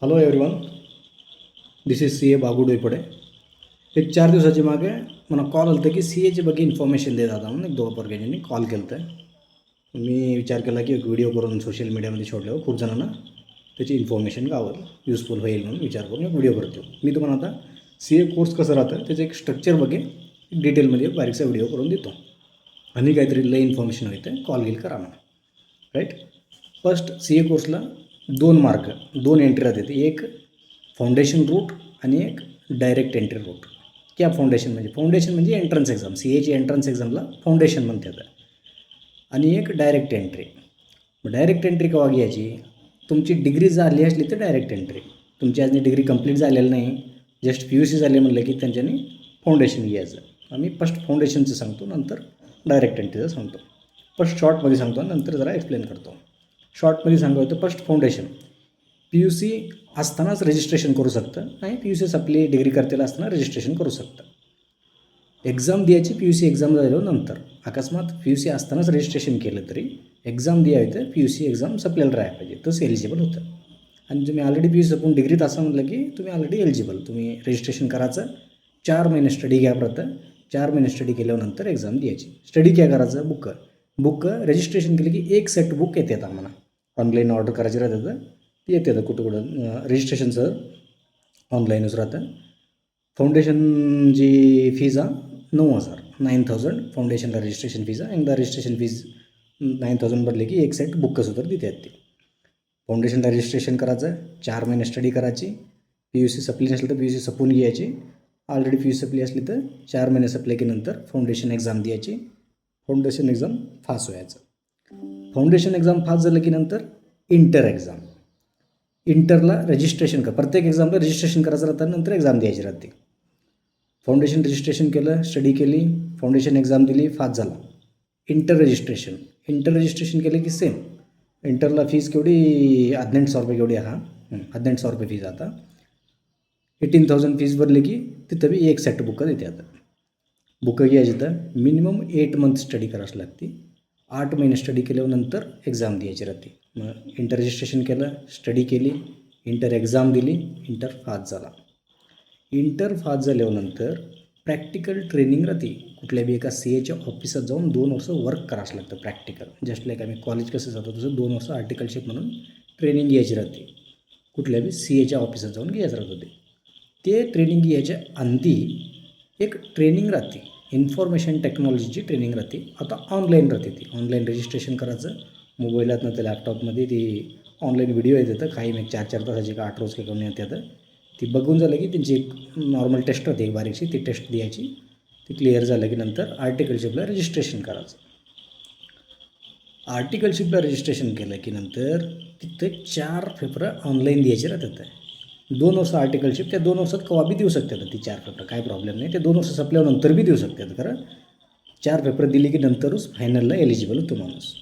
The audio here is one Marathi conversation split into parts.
Hello everyone, this is C A Babu Doipade. एक 4 दिवसाची मागे मला कॉल आलं होतं की सी एची बघी इन्फॉर्मेशन देत आता म्हणून एक दोन पोरग्यांनी कॉल केलं होतं. मी विचार केला की एक व्हिडिओ करून सोशल मीडियामध्ये सोडल्यावर खूप जणांना त्याची इन्फॉर्मेशन गावल युजफुल होईल म्हणून विचार करून एक व्हिडिओ करतो. मी तुम्हाला आता सी ए कोर्स कसं राहतं त्याचं एक स्ट्रक्चर बघे डिटेलमध्ये बारीकसा व्हिडिओ करून देतो. आणि काहीतरी लई इन्फॉर्मेशन होतं कॉल घेईल करा मला. राईट, फर्स्ट सी ए कोर्सला 2 मार्क 2 एंट्री राहतात. एक फाउंडेशन रूट आणि एक डायरेक्ट एंट्री रूट. क्या फाउंडेशन म्हणजे एंट्रन्स एक्झाम, सी एची एंट्रन्स एक्झामला फाउंडेशन म्हणतात. आणि एक डायरेक्ट एंट्री. डायरेक्ट एंट्री केव्हा घ्यायची? तुमची डिग्री झाली असली तर डायरेक्ट एंट्री. तुमची आज डिग्री कंप्लीट झालेलं नाही, जस्ट PUC झाले म्हणलं की त्यांच्यानी फाउंडेशन घ्यायचं. आम्ही फर्स्ट फाउंडेशनचं सांगतो, नंतर डायरेक्ट एंट्रीचं सांगतो. फर्स्ट शॉर्टमध्ये सांगतो, नंतर जरा एक्सप्लेन करतो. शॉर्टमध्ये सांगायचं तर फर्स्ट फाउंडेशन. PUC असतानाच रजिस्ट्रेशन करू शकतं आणि PUC आपली डिग्री करतेला असताना रजिस्ट्रेशन करू शकतं. एक्झाम द्यायची PUC एक्झाम झाल्यावर नंतर. अकस्मात PUC असतानाच रजिस्ट्रेशन केलं तरी एक्झाम द्यावी तर PUC एक्झाम सपलेलं राहायला पाहिजे, तसं एलिजिबल होतं. आणि तुम्ही ऑलरेडी PUC सपून डिग्रीत असं म्हटलं की तुम्ही ऑलरेडी एलिजिबल. तुम्ही रजिस्ट्रेशन करायचं, 4 महिने स्टडी घ्या परत. 4 महिने स्टडी केल्यानंतर एक्झाम द्यायची. स्टडी काय करायचं? बुक रजिस्ट्रेशन केलं की एक सेट बुक येतात आम्हाला. ऑनलाईन ऑर्डर करायचे राहतं ते येते कुठं रजिस्ट्रेशनचं ऑनलाईनच राहतं. फाउंडेशन जी फीज आहे 9,000 फाउंडेशनला रजिस्ट्रेशन फीज आहे. एकदा रजिस्ट्रेशन फीज 9,000 भरले की एक सेट बुकसुद्धा देतात ते. फाउंडेशनला रजिस्ट्रेशन करायचं, 4 महिने स्टडी करायची. PUC सपली नसली तर PUC सपून घ्यायची. ऑलरेडी PUC सपली असली तर 4 महिने सपले की नंतर फाउंडेशन एक्झाम द्यायची. फाउंडेशन एक्झाम पास व्हायचं. फाउंडेशन एक्झाम पास झालं की नंतर इंटर एक्झाम. इंटरला रजिस्ट्रेशन प्रत्येक एक्झामला रजिस्ट्रेशन करायचं राहतं, नंतर एक्झाम द्यायची राहते. फाउंडेशन रजिस्ट्रेशन केलं, स्टडी केली, फाउंडेशन एक्झाम दिली, पास झाला. इंटर रजिस्ट्रेशन केलं की सेम. इंटरला फीज केवढी? 1800 रुपये केवढी? 1800 रुपये फीज. आता 18,000 फीज भरली की तिथं बी एक सेट बुक देतात. बुक घ्यायची तर मिनिमम 8 मंथ स्टडी करावं लागते. 8 महिने स्टडी केल्यानंतर एक्झाम द्यायची राहते. मग इंटर रजिस्ट्रेशन केलं, स्टडी केली, इंटर एक्झाम दिली, इंटर पास झाला. इंटर पास झाल्यानंतर प्रॅक्टिकल ट्रेनिंग राहते. कुठल्या बी एका CAच्या ऑफिसात जाऊन 2 वर्ष वर्क करावं लागतं प्रॅक्टिकल. जस्ट लाईक आम्ही कॉलेज कसं जातो तसं 2 वर्ष आर्टिकलशिप म्हणून ट्रेनिंग घ्यायची राहते. कुठल्या बी CAच्या ऑफिसात जाऊन घ्यायचं राहतं. ते ट्रेनिंग घ्यायच्या आधी एक ट्रेनिंग राहते, इन्फॉर्मेशन टेक्नॉलॉजीची ट्रेनिंग राहते. आता ऑनलाईन राहते. ती ऑनलाईन रजिस्ट्रेशन करायचं मोबाईलात तर लॅपटॉपमध्ये. ती ऑनलाईन व्हिडिओ येतात काही एक 4-4 तासाची का 8 रोज काही कमी येतात. ती बघून झालं की त्यांची एक नॉर्मल टेस्ट होते एक बारीकशी, ती टेस्ट द्यायची. ती क्लिअर झालं की नंतर आर्टिकलशिपला रजिस्ट्रेशन करायचं. आर्टिकलशिपला रजिस्ट्रेशन केलं की नंतर तिथे 4 पेपर ऑनलाईन द्यायचे राहतात. 2 वर्ष आर्टिकलशिप, त्या 2 वर्षात केव्हा बी देऊ शकतात ती 4 पेपर, काही प्रॉब्लेम नाही. ते 2 वर्ष संपल्यानंतर बी देऊ शकतात. कारण 4 पेपर दिले की नंतरच फायनलला एलिजिबल होतो माणूस.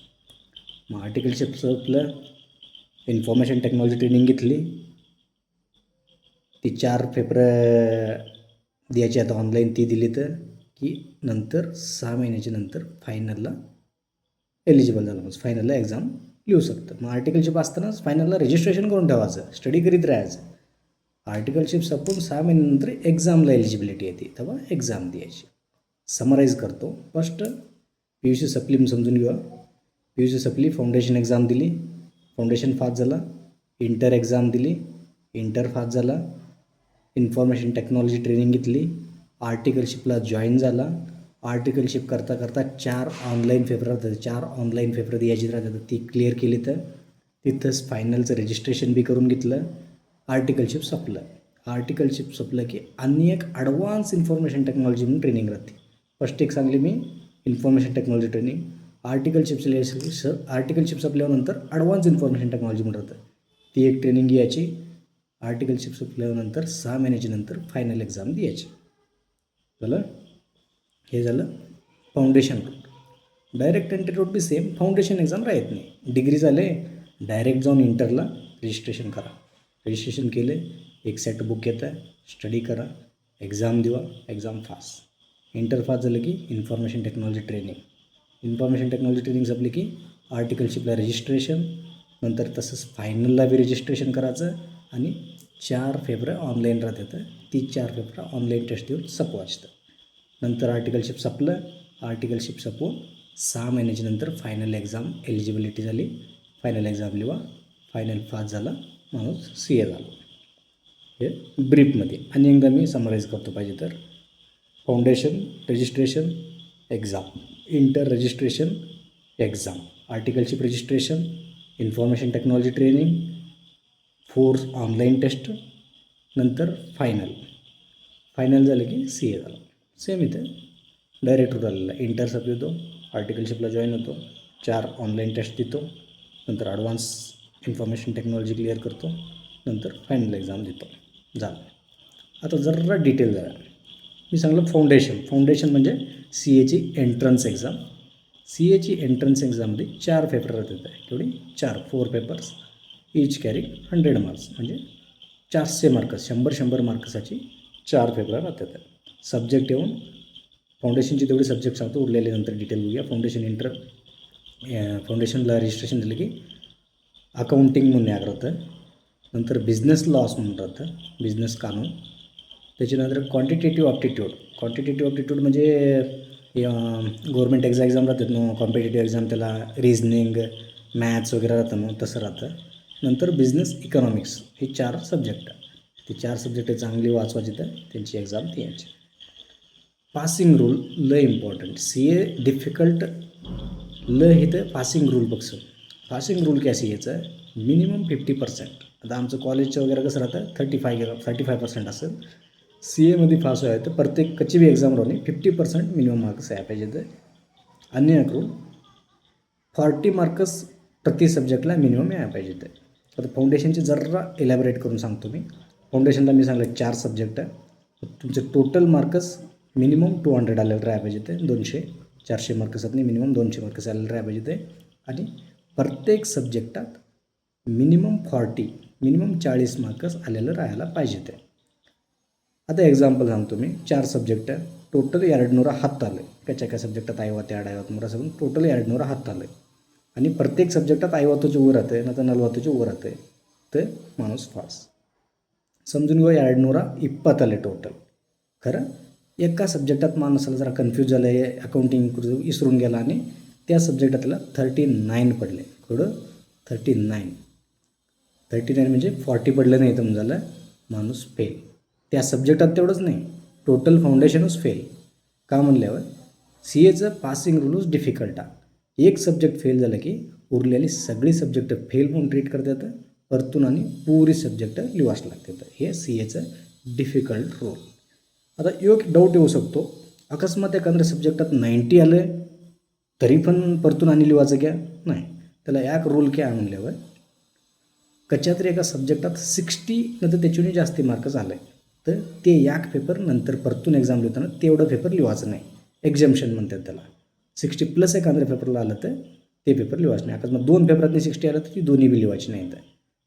मग आर्टिकलशिपचं आपलं इन्फॉर्मेशन टेक्नॉलॉजी ट्रेनिंग घेतली. ती 4 पेपर द्यायची आता ऑनलाईन, ती दिली तर की नंतर 6 महिन्याच्या नंतर फायनलला एलिजिबल झालं. मग फायनलला एक्झाम लिहू शकतं. मग आर्टिकलशिप असतानाच फायनलला रजिस्ट्रेशन करून ठेवायचं, स्टडी करीत राहायचं. आर्टिकलशिप संपून 6 महिन्यानंतर एक्झामला एलिजिबिलिटी येते, तेव्हा एक्झाम द्यायची. समराईज करतो. फर्स्ट PUC सपली म्हणून समजून घेऊया. PUC सपली, फाउंडेशन एक्झाम दिली, फाउंडेशन पास झाला. इंटर एक्झाम दिली, इंटर पास झाला. इन्फॉर्मेशन टेक्नॉलॉजी ट्रेनिंग घेतली, आर्टिकलशिपला जॉईन झाला. आर्टिकलशिप करता करता 4 ऑनलाईन पेपर राहतात. 4 ऑनलाईन पेपर द्यायची राहतात. ती क्लिअर केली तर तिथंच फायनलचं रजिस्ट्रेशन बी करून घेतलं. आर्टिकलशिप संपलं. आर्टिकलशिप संपलं की आणि एक ॲडव्हान्स इन्फॉर्मेशन टेक्नॉलॉजी म्हणून ट्रेनिंग राहते. फर्स्ट एक सांगली मी इन्फॉर्मेशन टेक्नॉलॉजी ट्रेनिंग. आर्टिकलशिप संपल्यानंतर ॲडव्हान्स इन्फॉर्मेशन टेक्नॉलॉजी म्हणून राहतं. ती एक ट्रेनिंग घ्यायची. आर्टिकलशिप संपल्यानंतर 6 महिन्याच्या नंतर फायनल एक्झाम द्यायची. झालं. हे झालं foundation route. Direct entry route be same, foundation exam राहत नाही. डिग्री झाले, डायरेक्ट जाऊन इंटरला रजिस्ट्रेशन करा. रजिस्ट्रेशन केले, एक सेट बुक येतं, स्टडी करा, एक्झाम देवा, एक्झाम पास. इंटर पास झालं की इन्फॉर्मेशन टेक्नॉलॉजी ट्रेनिंग संपली की आर्टिकलशिपला रजिस्ट्रेशन. नंतर तसंच फायनलला बी रजिस्ट्रेशन करायचं. आणि 4 पेपर ऑनलाईन राहतात. ती 4 पेपर ऑनलाईन टेस्ट देऊन सपवायचं. नंतर आर्टिकलशिप संपलं. आर्टिकलशिप संपवून 6 महिन्याच्या नंतर फायनल एक्झाम एलिजिबिलिटी झाली. फायनल एक्झाम लिहा. फायनल पास झाला माणूस CA झाला. हे ब्रीफमध्ये आणि एकदा मी समराईज करतो पाहिजे तर. Foundation registration exam, inter registration exam, articleship registration, information technology training, 4 online test, नंतर फायनल झालं की CA झालं. सेम इथे डायरेक्ट रूट आलेला. इंटर सब देतो, आर्टिकलशिपला जॉईन होतो, 4 ऑनलाईन टेस्ट देतो, नंतर ॲडव्हान्स इन्फॉर्मेशन टेक्नॉलॉजी क्लिअर करतो, नंतर फायनल एक्झाम देतो. झालं. आता जरा डिटेल झालं. मी सांगलं फाउंडेशन म्हणजे CAची एंट्रन्स एक्झाम. CAची एंट्रन्स एक्झाममध्ये 4 पेपर राहतात. तेवढी 4 पेपर्स ईच कॅरी 100 मार्क्स, म्हणजे 400 मार्क्स, 100 मार्क्साची 4 पेपर राहतात. सब्जेक्ट येऊन फाउंडेशनची तेवढे सब्जेक्ट सांगतो, उरलेले नंतर डिटेल बघूया. फाउंडेशनला रजिस्ट्रेशन झालं की अकाउंटिंग म्हणून एक राहतं, नंतर बिझनेस लॉस म्हणून राहतं, बिझनेस कानून. त्याच्यानंतर क्वांटिटेटिव्ह ॲप्टिट्यूड म्हणजे गव्हर्मेंट एक्झाम राहतात ना, कॉम्पिटेटिव्ह एक्झाम, त्याला रिझनिंग मॅथ्स वगैरे राहतं ना, तसं राहतं. नंतर बिझनेस इकॉनॉमिक्स, हे 4 सब्जेक्ट. ते 4 सब्जेक्ट चांगली वाचवायची तर त्यांची एक्झाम ती यायची. पासिंग रूल लय इम्पॉर्टंट. CA डिफिकल्ट ल हे तर पासिंग रूल बघसं. पासिंग रूल काय CAचं मिनिमम 50%. आता आमचं कॉलेजचं वगैरे कसं राहतं 35% असेल. CAमध्ये पास व्हायचं तर प्रत्येक कची बी एक्झाम राहून 50% मिनिमम मार्क्स यायला पाहिजे. तर अन्य रूल 40 मार्क्स प्रति सब्जेक्टला मिनिमम यायला पाहिजे. तर आता फाउंडेशनचे जरा इलॅबरेट करून सांगतो मी. फाउंडेशनला मी सांगलं 4 सब्जेक्ट आहे. तुमचे टोटल मार्क्स मिनिमम 200 आलेलं राहायला पाहिजे. ते 400 मार्क्सात मिनिमम 200 मार्क्स आलेलं राहायला पाहिजे. ते आणि प्रत्येक सब्जेक्टात मिनिमम 40 मार्क्स आलेलं राहायला पाहिजे. ते आता एक्झाम्पल सांगतो मी. 4 सब्जेक्ट आहे, टोटल 200 हात आलं. काय सब्जेक्टात 50 सगळं टोटल 200 हात आलं. आणि प्रत्येक सब्जेक्टात 50च्या वर राहते ना, तर 40च्या वर राहते. तर माणूस पास. समजून घेऊ 220 आले टोटल. खरं एका सब्जेक्टात माणसाला जरा कन्फ्यूज झालं आहे, अकाउंटिंग विसरून गेला आणि त्या सब्जेक्टात त्याला 39 पडले. थोडं 39 म्हणजे 40 पडलं नाही तर झालं माणूस फेल. त्या सब्जेक्टात तेवढंच नाही, टोटल फाउंडेशनच फेल. का म्हणल्यावर CAचं पासिंग रूलच डिफिकल्ट आहे. एक सब्जेक्ट फेल झालं की उरलेली सगळी सब्जेक्ट फेल म्हणून ट्रीट करतात, परतून आणि पुरी सब्जेक्ट लिहावंच लागतात. हे CAचं डिफिकल्ट रूल. आता एक डाऊट येऊ शकतो, अकस्मात एखाद्या सब्जेक्टात 90 आलं तरी पण परतून आणि लिहायचं क्या? नाही. त्याला एक रूल काय म्हणल्यावर कशातरी एका सब्जेक्टात 60 नंतर त्याच्याने जास्ती मार्क्स आले तर ते एक पेपर नंतर परतून एक्झाम लिहिताना तेवढं पेपर लिहायचं नाही. एक्झाम्शन म्हणतात त्याला. 60+ एखाद्या पेपरला आलं तर ते पेपर लिहायचं नाही. अकस्मात 2 पेपरातनी 60 आलं तर ती दोन्ही बी लिहायची नाही. तर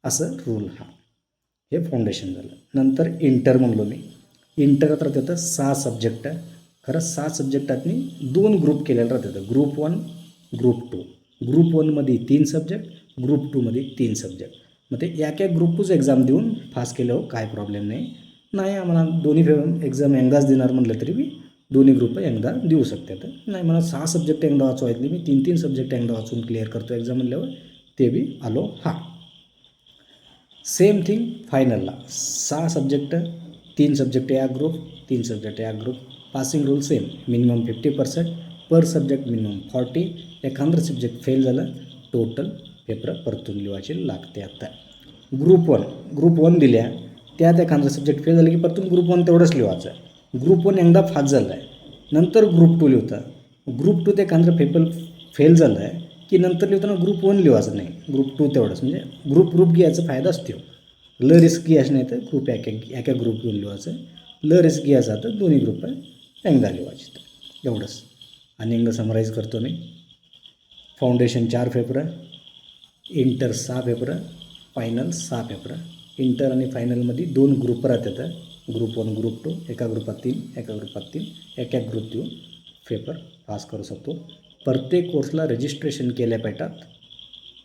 असं रूल हा. हे फाउंडेशन झालं. नंतर इंटर म्हणलो मी. इंटरात राहतात 6 सब्जेक्ट. खरं 6 सब्जेक्टातनी 2 ग्रुप केलेले राहतात. Group 1, group 2. ग्रुप 1मध्ये 3 सब्जेक्ट, ग्रुप 2मध्ये 3 सब्जेक्ट. मग ते एक ग्रुपच एक्झाम देऊन पास केल्यावर काय प्रॉब्लेम नाही. आम्हाला दोन्ही एक्झाम एकदाच देणार म्हटलं तरी मी दोन्ही ग्रुप एकदा देऊ शकतात. नाही मला 6 सब्जेक्ट एकदा वाचवायतले, मी 3 सब्जेक्ट एकदा वाचून क्लिअर करतो एक्झाम म्हणल्यावर ते बी आलो हा. सेम थिंग फायनलला 6 सब्जेक्ट, 3 सब्जेक्ट या ग्रुप, 3 सब्जेक्ट या group. Passing rule same, minimum 50%, पर सब्जेक्ट मिनिमम 40. एखादं सब्जेक्ट फेल झालं टोटल पेपर परतून लिहायचे लागते. आता ग्रुप 1 दिल्या, त्यात एखादं सब्जेक्ट फेल झालं की परतून ग्रुप 1 तेवढंच लिहायचं. ग्रुप 1 एकदा पास झालं आहे, नंतर ग्रुप 2 लिहितं. ग्रुप 2 ते एखादं पेपर फेल झालं आहे की नंतर लिहिताना ग्रुप 1 लिहायचं नाही, ग्रुप 2 तेवढंच. म्हणजे ग्रुप घ्यायचा फायदा असतो. ल रिस्क घ्यायचं नाही तर ग्रुप एका ग्रुप घेऊन लिहायचं. ल रिस्क घ्यायचा तर दोन्ही ग्रुप एकदा लिहायचे. तर एवढंच. आणि एकदा समराईज करतो मी. Foundation 4 paper, inter 6 paper, final 6 paper. Inter आणि फायनलमध्ये 2 ग्रुप राहतात. Group 1, group 2. एका ग्रुपात 3, एका ग्रुपात 3. एक ग्रुप देऊन पेपर पास करू शकतो. प्रत्येक कोर्सला रजिस्ट्रेशन केल्या पाहिजेत.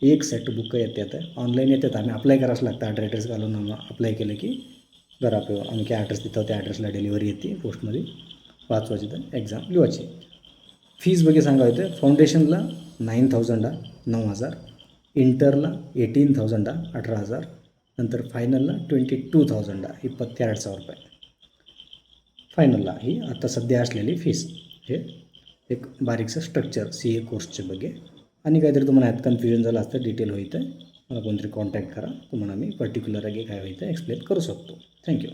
एक सेट बुक येतात ऑनलाईन येतात. आम्ही अप्लाय करावंच लागतं. ॲड्रेस घालून अप्लाय केलं की घरा पे आम्ही काय ॲड्रेस देतो त्या ॲड्रेसला डिलिव्हरी येते पोस्टमध्ये. वाचवायची तर एक्झाम लिवायची. फीज बघे सांगायचं फाउंडेशनला 9,000 9,000, इंटरला 18,000 18,000, नंतर फायनलला 22,000 22,500 रुपये फायनलला. ही आता सध्या असलेली फीस. हे एक बारीकचं स्ट्रक्चर CA कोर्सचे बघे. आणि काहीतरी तुम्हाला ह्यात कन्फ्युजन झालं असतं डिटेल होईल तर मला कोणतरी कॉन्टॅक्ट करा. तुम्हाला मी पर्टिक्युलर काय होईल एक्सप्लेन करू शकतो. थँक्यू.